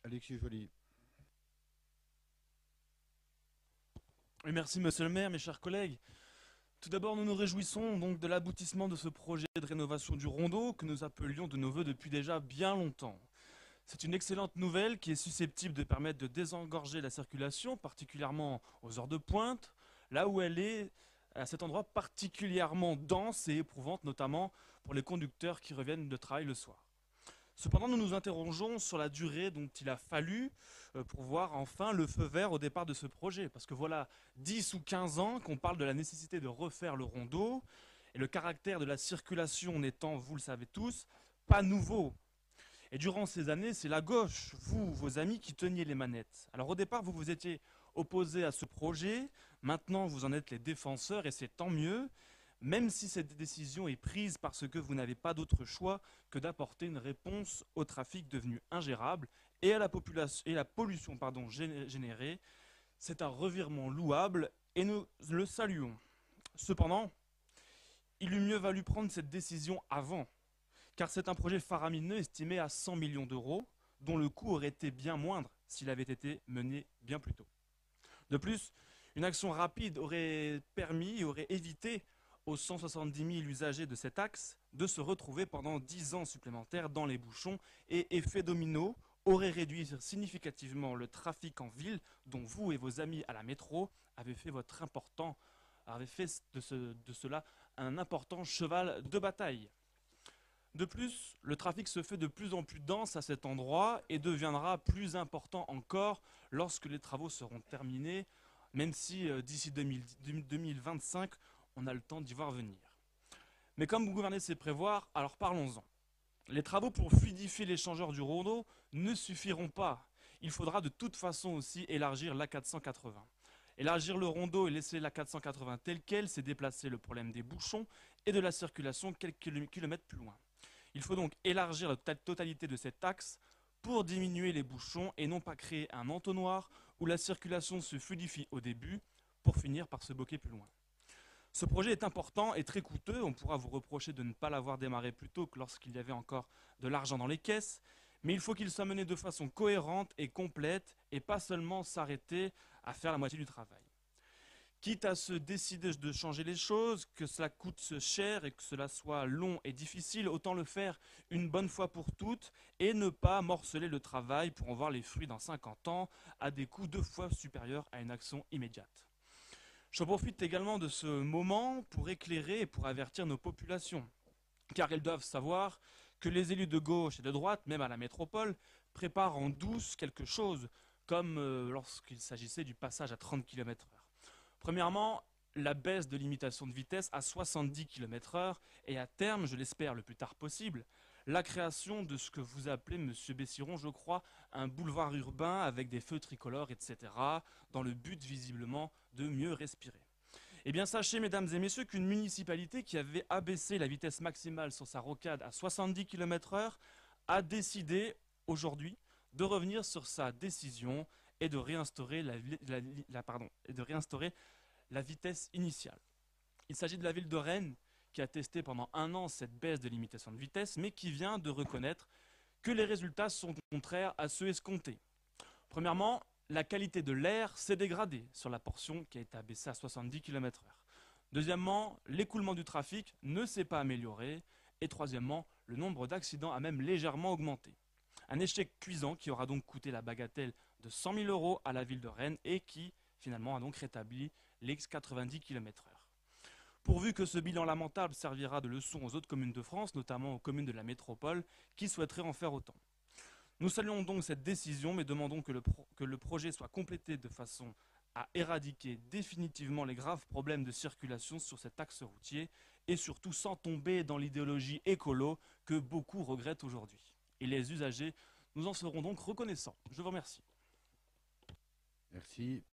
Alexis Joly. Oui, merci Monsieur le maire, mes chers collègues. Tout d'abord, nous nous réjouissons donc de l'aboutissement de ce projet de rénovation du rondeau que nous appelions de nos voeux depuis déjà bien longtemps. C'est une excellente nouvelle qui est susceptible de permettre de désengorger la circulation, particulièrement aux heures de pointe, là où elle est à cet endroit particulièrement dense et éprouvante, notamment pour les conducteurs qui reviennent de travail le soir. Cependant, nous nous interrogeons sur la durée dont il a fallu pour voir enfin le feu vert au départ de ce projet. Parce que voilà 10 ou 15 ans qu'on parle de la nécessité de refaire le rondeau, et le caractère de la circulation n'étant, vous le savez tous, pas nouveau. Et durant ces années, c'est la gauche, vous, vos amis, qui teniez les manettes. Alors au départ, vous vous étiez opposés à ce projet, maintenant vous en êtes les défenseurs, et c'est tant mieux, même si cette décision est prise parce que vous n'avez pas d'autre choix que d'apporter une réponse au trafic devenu ingérable et à la, population, et la pollution générée. C'est un revirement louable et nous le saluons. Cependant, il eût mieux valu prendre cette décision avant, car c'est un projet faramineux estimé à 100 millions d'euros, dont le coût aurait été bien moindre s'il avait été mené bien plus tôt. De plus, une action rapide aurait permis et aurait évité aux 170 000 usagers de cet axe de se retrouver pendant 10 ans supplémentaires dans les bouchons et, effet domino, aurait réduit significativement le trafic en ville dont vous et vos amis à la métro avez fait de cela un important cheval de bataille. De plus, le trafic se fait de plus en plus dense à cet endroit et deviendra plus important encore lorsque les travaux seront terminés, même si d'ici 2025, on a le temps d'y voir venir. Mais comme vous gouvernez c'est prévoir, alors parlons-en. Les travaux pour fluidifier l'échangeur du rondeau ne suffiront pas. Il faudra de toute façon aussi élargir l'A480. Élargir le rondeau et laisser l'A480 tel quel, c'est déplacer le problème des bouchons et de la circulation quelques kilomètres plus loin. Il faut donc élargir la totalité de cet axe pour diminuer les bouchons et non pas créer un entonnoir où la circulation se fluidifie au début pour finir par se bloquer plus loin. Ce projet est important et très coûteux. On pourra vous reprocher de ne pas l'avoir démarré plus tôt que lorsqu'il y avait encore de l'argent dans les caisses, mais il faut qu'il soit mené de façon cohérente et complète et pas seulement s'arrêter à faire la moitié du travail. Quitte à se décider de changer les choses, que cela coûte cher et que cela soit long et difficile, autant le faire une bonne fois pour toutes et ne pas morceler le travail pour en voir les fruits dans 50 ans à des coûts 2 fois supérieurs à une action immédiate. Je profite également de ce moment pour éclairer et pour avertir nos populations, car elles doivent savoir que les élus de gauche et de droite, même à la métropole, préparent en douce quelque chose, comme lorsqu'il s'agissait du passage à 30 km/h. Premièrement, la baisse de limitation de vitesse à 70 km/h et à terme, je l'espère le plus tard possible, la création de ce que vous appelez, Monsieur Bessiron, je crois, un boulevard urbain avec des feux tricolores, etc., dans le but visiblement de mieux respirer. Eh bien, sachez, mesdames et messieurs, qu'une municipalité qui avait abaissé la vitesse maximale sur sa rocade à 70 km/h a décidé aujourd'hui de revenir sur sa décision et de réinstaurer la vitesse initiale. Il s'agit de la ville de Rennes qui a testé pendant un an cette baisse de limitation de vitesse, mais qui vient de reconnaître que les résultats sont contraires à ceux escomptés. Premièrement, la qualité de l'air s'est dégradée sur la portion qui a été abaissée à 70 km/h. Deuxièmement, l'écoulement du trafic ne s'est pas amélioré. Et troisièmement, le nombre d'accidents a même légèrement augmenté. Un échec cuisant qui aura donc coûté la bagatelle de 100 000 euros à la ville de Rennes et qui, finalement, a donc rétabli les 90 km/h. Pourvu que ce bilan lamentable servira de leçon aux autres communes de France, notamment aux communes de la métropole, qui souhaiteraient en faire autant. Nous saluons donc cette décision, mais demandons que le projet soit complété de façon à éradiquer définitivement les graves problèmes de circulation sur cet axe routier et surtout sans tomber dans l'idéologie écolo que beaucoup regrettent aujourd'hui. Et les usagers nous en seront donc reconnaissants. Je vous remercie. Merci.